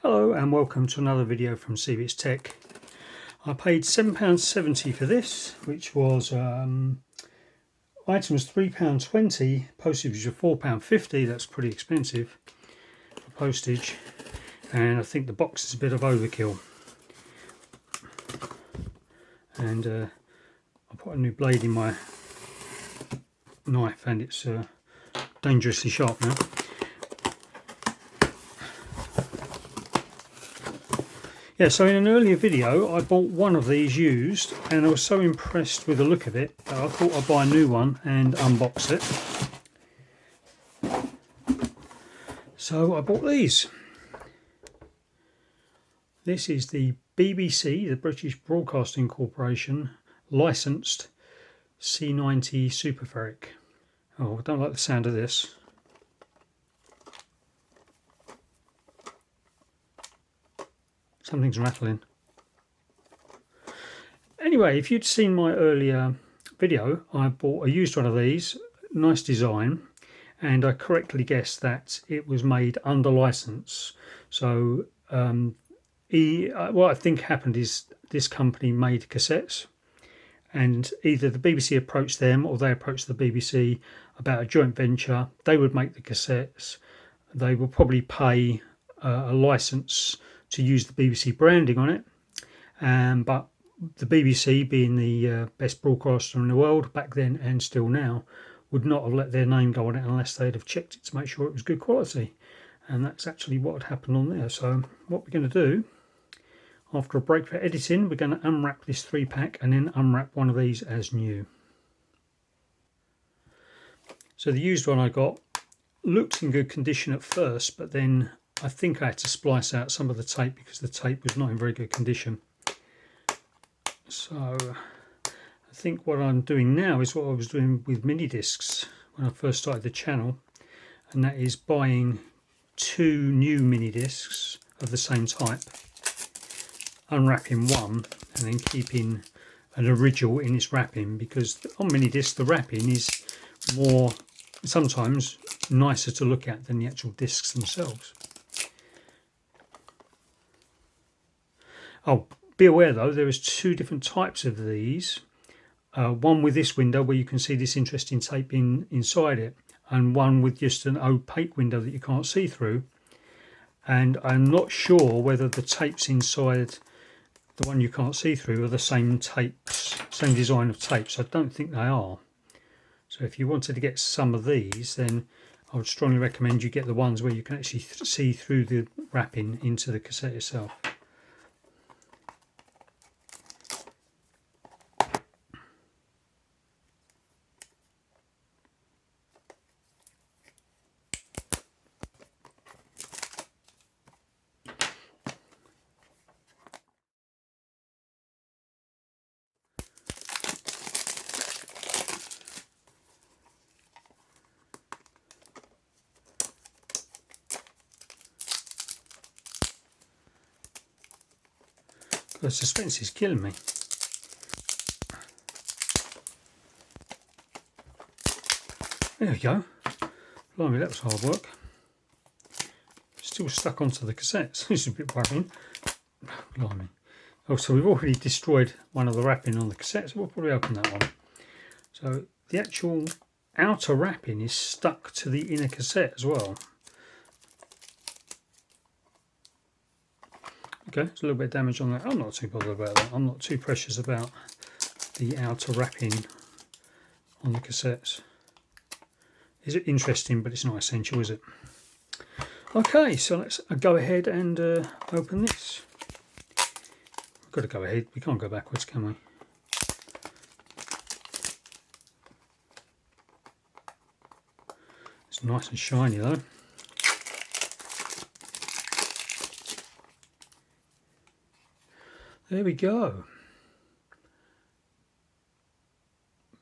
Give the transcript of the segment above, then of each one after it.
Hello and welcome to another video from CBits Tech. I paid £7.70 for this, which was item was £3.20, postage was £4.50. That's pretty expensive for postage, and I think the box is a bit of overkill. And I put a new blade in my knife and it's dangerously sharp now. Yeah, so in an earlier video I bought one of these used and I was so impressed with the look of it that I thought I'd buy a new one and unbox it. So I bought these. This is the BBC, the British Broadcasting Corporation, licensed C90 Super Ferric. Oh, I don't like the sound of this. Something's rattling. Anyway, if you'd seen my earlier video, I bought a used one of these, nice design, and I correctly guessed that it was made under license. So what I think happened is this company made cassettes, and either the BBC approached them or they approached the BBC about a joint venture. They would make the cassettes. They will probably pay a license to use the BBC branding on it, but the BBC, being the best broadcaster in the world back then and still now, would not have let their name go on it unless they'd have checked it to make sure it was good quality, and that's actually what had happened on there. So what we're going to do, after a break for editing, we're going to unwrap this 3-pack and then unwrap one of these as new. So the used one I got looked in good condition at first, but then I think I had to splice out some of the tape because the tape was not in very good condition. So I think what I'm doing now is what I was doing with mini discs when I first started the channel, and that is buying 2 new mini discs of the same type, unwrapping one and then keeping an original in its wrapping, because on mini discs the wrapping is more sometimes nicer to look at than the actual discs themselves. Oh, be aware though, there is 2 different types of these. One with this window where you can see this interesting tape inside it, and one with just an opaque window that you can't see through. And I'm not sure whether the tapes inside the one you can't see through are the same tapes, same design of tapes. I don't think they are. So if you wanted to get some of these, then I would strongly recommend you get the ones where you can actually see through the wrapping into the cassette itself. The suspense is killing me. There we go. Blimey, that was hard work. Still stuck onto the cassettes. This is a bit worrying. Blimey. Oh, so we've already destroyed one of the wrapping on the cassette, so we'll probably open that one. So the actual outer wrapping is stuck to the inner cassette as well. Okay, there's a little bit of damage on that. I'm not too bothered about that. I'm not too precious about the outer wrapping on the cassettes. Is it interesting, but it's not essential, is it? Okay, so let's go ahead and open this. We've got to go ahead. We can't go backwards, can we? It's nice and shiny though. There we go.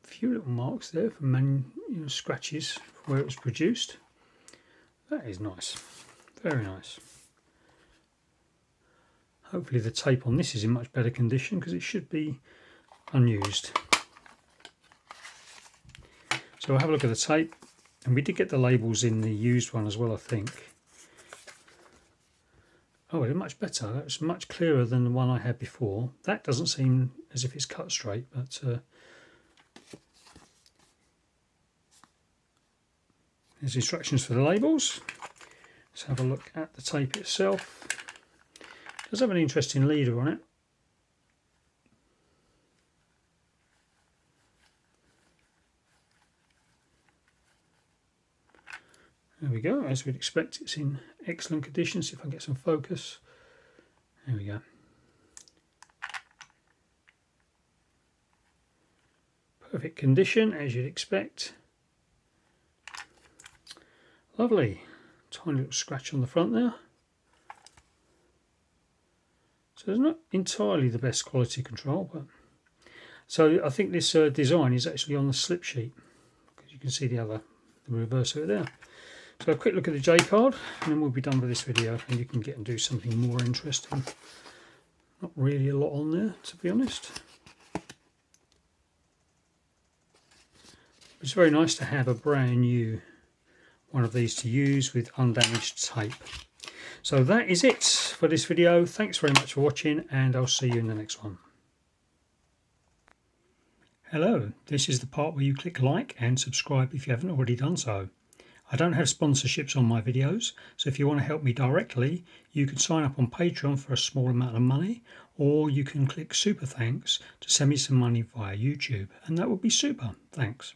A few little marks there from scratches where it was produced. That is nice, very nice. Hopefully the tape on this is in much better condition because it should be unused. So I'll have a look at the tape, and we did get the labels in the used one as well, I think. Oh, it's much better. That's much clearer than the one I had before. That doesn't seem as if it's cut straight, but there's instructions for the labels. Let's have a look at the tape itself. It does have an interesting leader on it. There we go, as we'd expect, it's in excellent condition. See if I can get some focus. There we go. Perfect condition, as you'd expect. Lovely. Tiny little scratch on the front there. So it's not entirely the best quality control, but so I think this design is actually on the slip sheet, because you can see the reverse of it there. So a quick look at the J card, and then we'll be done with this video, and you can get and do something more interesting. Not really a lot on there, to be honest. It's very nice to have a brand new one of these to use with undamaged tape. So that is it for this video. Thanks very much for watching, and I'll see you in the next one. Hello, this is the part where you click like and subscribe if you haven't already done so. I don't have sponsorships on my videos, so if you want to help me directly, you can sign up on Patreon for a small amount of money, or you can click Super Thanks to send me some money via YouTube, and that would be super. Thanks.